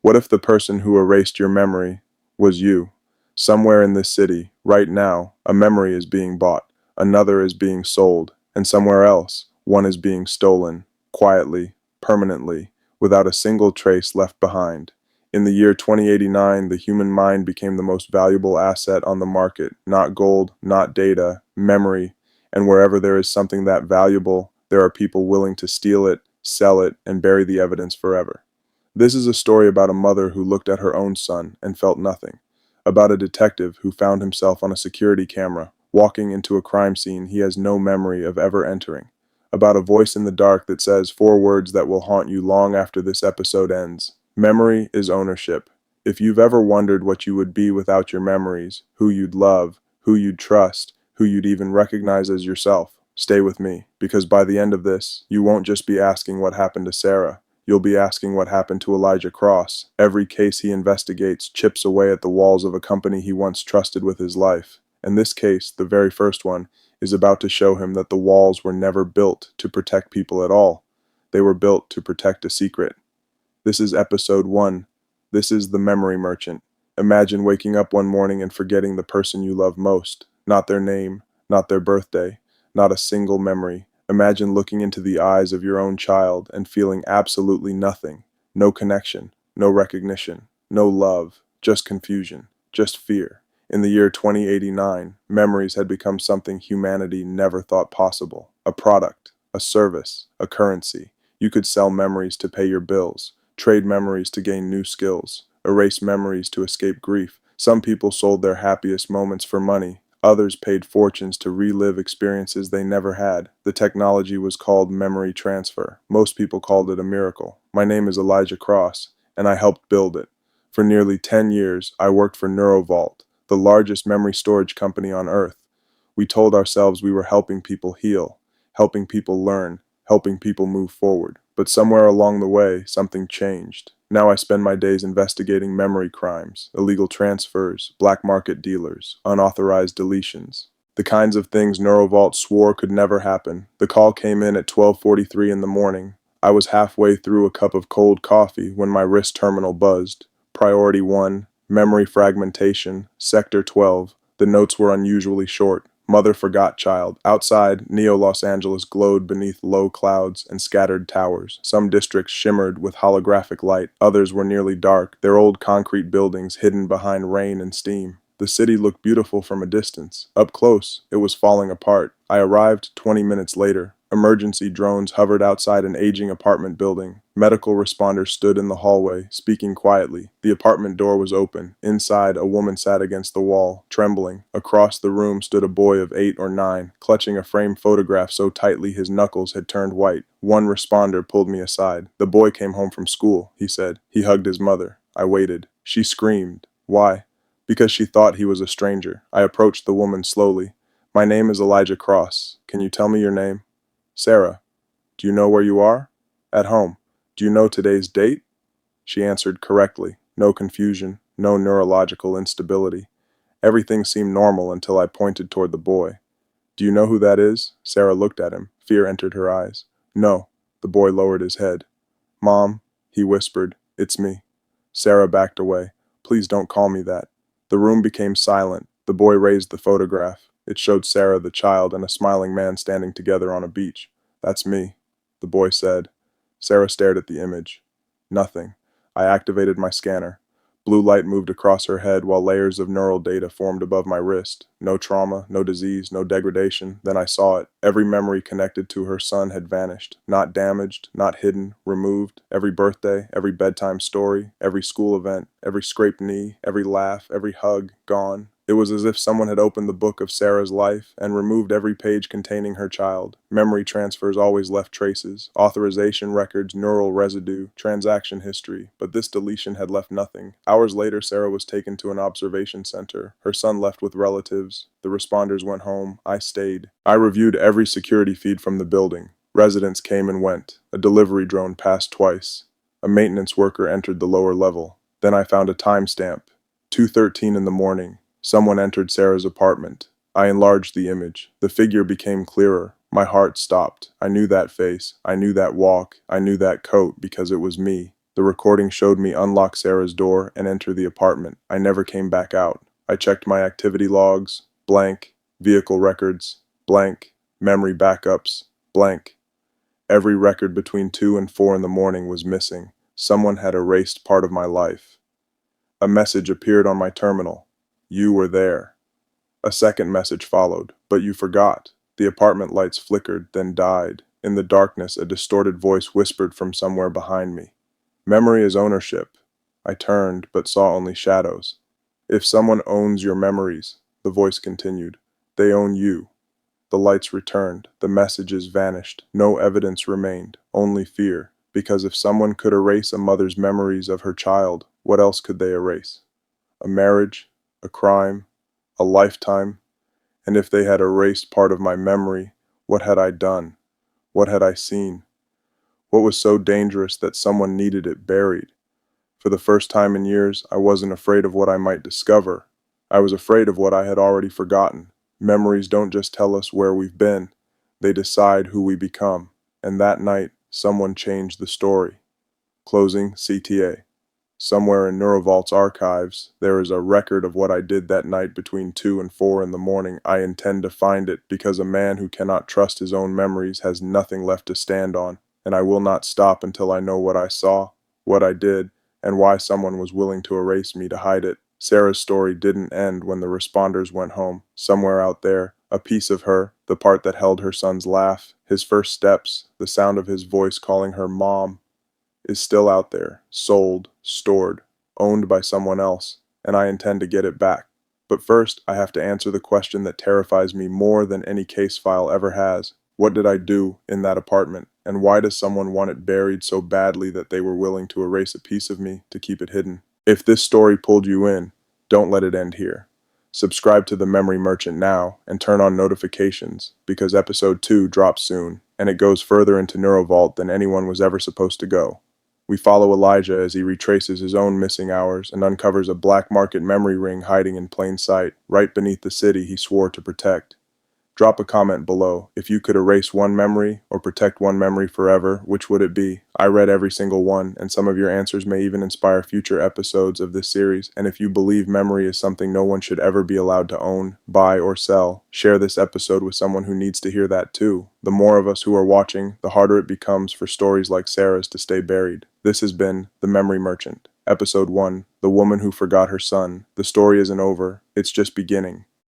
What if the person who erased your memory was you? Somewhere in this city, right now, a memory is being bought, another is being sold, and somewhere else, one is being stolen, quietly, permanently, without a single trace left behind. In the year 2089, the human mind became the most valuable asset on the market, not gold, not data, memory, and wherever there is something that valuable, there are people willing to steal it, sell it, and bury the evidence forever. This is a story about a mother who looked at her own son and felt nothing, about a detective who found himself on a security camera, walking into a crime scene he has no memory of ever entering, about a voice in the dark that says four words that will haunt you long after this episode ends. Memory is ownership. If you've ever wondered what you would be without your memories, who you'd love, who you'd trust, who you'd even recognize as yourself, stay with me, because by the end of this, you won't just be asking what happened to Sarah. You'll be asking what happened to Elijah Cross. Every case he investigates chips away at the walls of a company he once trusted with his life. And this case, the very first one, is about to show him that the walls were never built to protect people at all. They were built to protect a secret. This is episode 1. This is The Memory Merchant. Imagine waking up one morning and forgetting the person you love most. Not their name, not their birthday, not a single memory. Imagine looking into the eyes of your own child and feeling absolutely nothing. No connection, no recognition, no love, just confusion, just fear. In the year 2089, memories had become something humanity never thought possible. A product, a service, a currency. You could sell memories to pay your bills, trade memories to gain new skills, erase memories to escape grief. Some people sold their happiest moments for money. Others paid fortunes to relive experiences they never had. The technology was called memory transfer. Most people called it a miracle. My name is Elijah Cross, and I helped build it. For nearly 10 years, I worked for NeuroVault, the largest memory storage company on Earth. We told ourselves we were helping people heal, helping people learn, helping people move forward. But somewhere along the way, something changed. Now I spend my days investigating memory crimes, illegal transfers, black market dealers, unauthorized deletions. The kinds of things NeuroVault swore could never happen. The call came in at 12:43 in the morning. I was halfway through a cup of cold coffee when my wrist terminal buzzed. Priority 1, memory fragmentation, Sector 12. The notes were unusually short. Mother forgot child. Outside, Neo-Los Angeles glowed beneath low clouds and scattered towers. Some districts shimmered with holographic light. Others were nearly dark, their old concrete buildings hidden behind rain and steam. The city looked beautiful from a distance. Up close, it was falling apart. I arrived 20 minutes later. Emergency drones hovered outside an aging apartment building. Medical responders stood in the hallway, speaking quietly. The apartment door was open. Inside, a woman sat against the wall, trembling. Across the room stood a boy of 8 or 9, clutching a framed photograph so tightly his knuckles had turned white. One responder pulled me aside. "The boy came home from school," he said. He hugged his mother. I waited. She screamed. Why? Because she thought he was a stranger. I approached the woman slowly. "My name is Elijah Cross. Can you tell me your name?" "Sarah." "Do you know where you are?" "At home." "Do you know today's date?" She answered correctly. No confusion, no neurological instability. Everything seemed normal until I pointed toward the boy. "Do you know who that is?" Sarah looked at him. Fear entered her eyes. "No." The boy lowered his head. "Mom," he whispered, "it's me." Sarah backed away. "Please don't call me that." The room became silent. The boy raised the photograph. It showed Sarah, the child, and a smiling man standing together on a beach. "That's me," the boy said. Sarah stared at the image. Nothing. I activated my scanner. Blue light moved across her head while layers of neural data formed above my wrist. No trauma, no disease, no degradation. Then I saw it. Every memory connected to her son had vanished. Not damaged, not hidden, removed. Every birthday, every bedtime story, every school event, every scraped knee, every laugh, every hug, gone. It was as if someone had opened the book of Sarah's life and removed every page containing her child. Memory transfers always left traces, authorization records, neural residue, transaction history, but this deletion had left nothing. Hours later, Sarah was taken to an observation center. Her son left with relatives. The responders went home. I stayed. I reviewed every security feed from the building. Residents came and went. A delivery drone passed twice. A maintenance worker entered the lower level. Then I found a timestamp. 2:13 in the morning. Someone entered Sarah's apartment. I enlarged the image. The figure became clearer. My heart stopped. I knew that face. I knew that walk. I knew that coat because it was me. The recording showed me unlock Sarah's door and enter the apartment. I never came back out. I checked my activity logs, blank, vehicle records, blank, memory backups, blank. Every record between 2 and 4 in the morning was missing. Someone had erased part of my life. A message appeared on my terminal. You were there. A second message followed, but you forgot. The apartment lights flickered, then died. In the darkness, a distorted voice whispered from somewhere behind me. Memory is ownership. I turned, but saw only shadows. If someone owns your memories, the voice continued, they own you. The lights returned. The messages vanished. No evidence remained, only fear. Because if someone could erase a mother's memories of her child, what else could they erase? A marriage, a crime, a lifetime? And if they had erased part of my memory, what had I done? What had I seen? What was so dangerous that someone needed it buried? For the first time in years, I wasn't afraid of what I might discover. I was afraid of what I had already forgotten. Memories don't just tell us where we've been, they decide who we become. And that night, someone changed the story. Closing CTA. Somewhere in NeuroVault's archives, there is a record of what I did that night between 2 and 4 in the morning. I intend to find it because a man who cannot trust his own memories has nothing left to stand on, and I will not stop until I know what I saw, what I did, and why someone was willing to erase me to hide it. Sarah's story didn't end when the responders went home. Somewhere out there, a piece of her, the part that held her son's laugh, his first steps, the sound of his voice calling her mom, is still out there, sold, stored, owned by someone else, and I intend to get it back. But first, I have to answer the question that terrifies me more than any case file ever has. What did I do in that apartment, and why does someone want it buried so badly that they were willing to erase a piece of me to keep it hidden? If this story pulled you in, don't let it end here. Subscribe to The Memory Merchant now and turn on notifications, because episode 2 drops soon, and it goes further into NeuroVault than anyone was ever supposed to go. We follow Elijah as he retraces his own missing hours and uncovers a black market memory ring hiding in plain sight, right beneath the city he swore to protect. Drop a comment below. If you could erase one memory or protect one memory forever, which would it be? I read every single one, and some of your answers may even inspire future episodes of this series. And if you believe memory is something no one should ever be allowed to own, buy, or sell, share this episode with someone who needs to hear that too. The more of us who are watching, the harder it becomes for stories like Sarah's to stay buried. This has been The Memory Merchant. Episode 1, The Woman Who Forgot Her Son. The story isn't over, it's just beginning.